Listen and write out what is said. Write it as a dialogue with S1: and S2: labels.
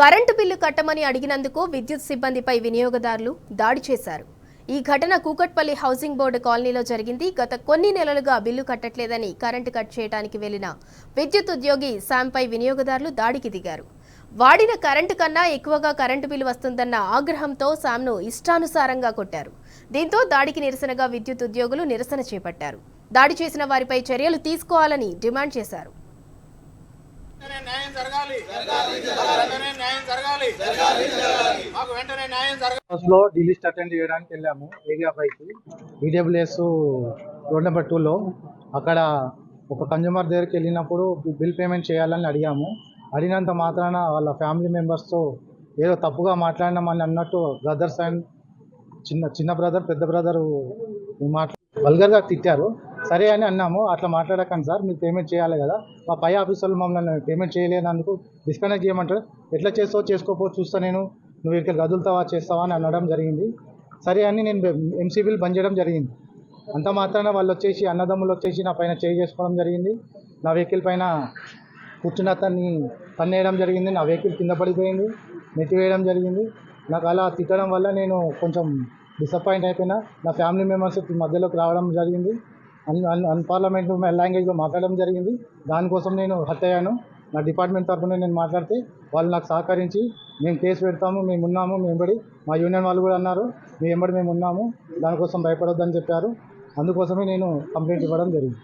S1: Current bill కట్టమని అడిగినందుకు విద్యుత్ సిబ్బందిపై వినియోగదారులు దాడి చేశారు. ఈ ఘటన కూకట్పల్లి హౌసింగ్ బోర్డు కాలనీలో జరిగింది. గత కొన్ని నెలలుగా బిల్లు కట్టట్లేదని కరెంటు కట్ చేయడానికి వెళ్లిన విద్యుత్ ఉద్యోగి శాంపై వినియోగదారులు దాడికి దిగారు. వాడిన కరెంటు కన్నా ఎక్కువగా కరెంటు బిల్లు వస్తుందన్న ఆగ్రహంతో శామ్ను ఇష్టానుసారంగా కొట్టారు. దీంతో దాడికి నిరసనగా విద్యుత్ ఉద్యోగులు నిరసన చేపట్టారు. దాడి చేసిన వారిపై చర్యలు తీసుకోవాలని డిమాండ్ చేశారు.
S2: డీలిస్ట్ అటెండ్ చేయడానికి వెళ్ళాము ఏరియా పైకి ఈడబ్ల్యూఎస్ రోడ్ నెంబర్ 2లో. అక్కడ ఒక కన్జ్యూమర్ దగ్గరికి వెళ్ళినప్పుడు బిల్ పేమెంట్ చేయాలని అడిగినంత మాత్రాన వాళ్ళ ఫ్యామిలీ మెంబర్స్తో ఏదో తప్పుగా మాట్లాడినామని అన్నట్టు బ్రదర్స్ అండ్ చిన్న బ్రదర్ పెద్ద బ్రదర్ వల్గర్గా తిట్టారు. సరే అని అన్నాము, అట్లా మాట్లాడకండి సార్, మీరు పేమెంట్ చేయాలి కదా, మా పై ఆఫీసర్లు మమ్మల్ని పేమెంట్ చేయలేనందుకు డిస్కనెక్ట్ చేయమంటారు. ఎట్లా చేస్తావో చేసుకోపో చూస్తా, నువ్వు ఇక్కడ కదులుతావా చేస్తావా అని అనడం జరిగింది. సరే అని నేను ఎంసీ బిల్ బంద్ చేయడం జరిగింది. అంత మాత్రాన వాళ్ళు వచ్చేసి అన్నదమ్ములు వచ్చేసి నా పైన చేయి చేసుకోవడం జరిగింది. నా వెహికల్ పైన కూర్చున్న అతన్ని తన్నేయడం జరిగింది. నా వెహికల్ కింద పడిపోయింది, నెట్టివేయడం జరిగింది. నాకు అలా తిట్టడం వల్ల నేను కొంచెం డిసప్పాయింట్ అయిపోయినా. నా ఫ్యామిలీ మెంబర్స్ మధ్యలోకి రావడం జరిగింది. అన్పార్లమెంట్ లాంగ్వేజ్లో మాట్లాడడం జరిగింది. దానికోసం నేను హర్ట్ అయ్యాను. నా డిపార్ట్మెంట్ తరఫున నేను మాట్లాడితే వాళ్ళు నాకు సహకరించి మేము కేసు పెడతాము, మేము ఉన్నాము, మేము వెంబడి, మా యూనియన్ వాళ్ళు కూడా అన్నారు మేము ఉన్నాము, దానికోసం భయపడొద్దని చెప్పారు. అందుకోసమే నేను కంప్లైంట్ ఇవ్వడం జరిగింది.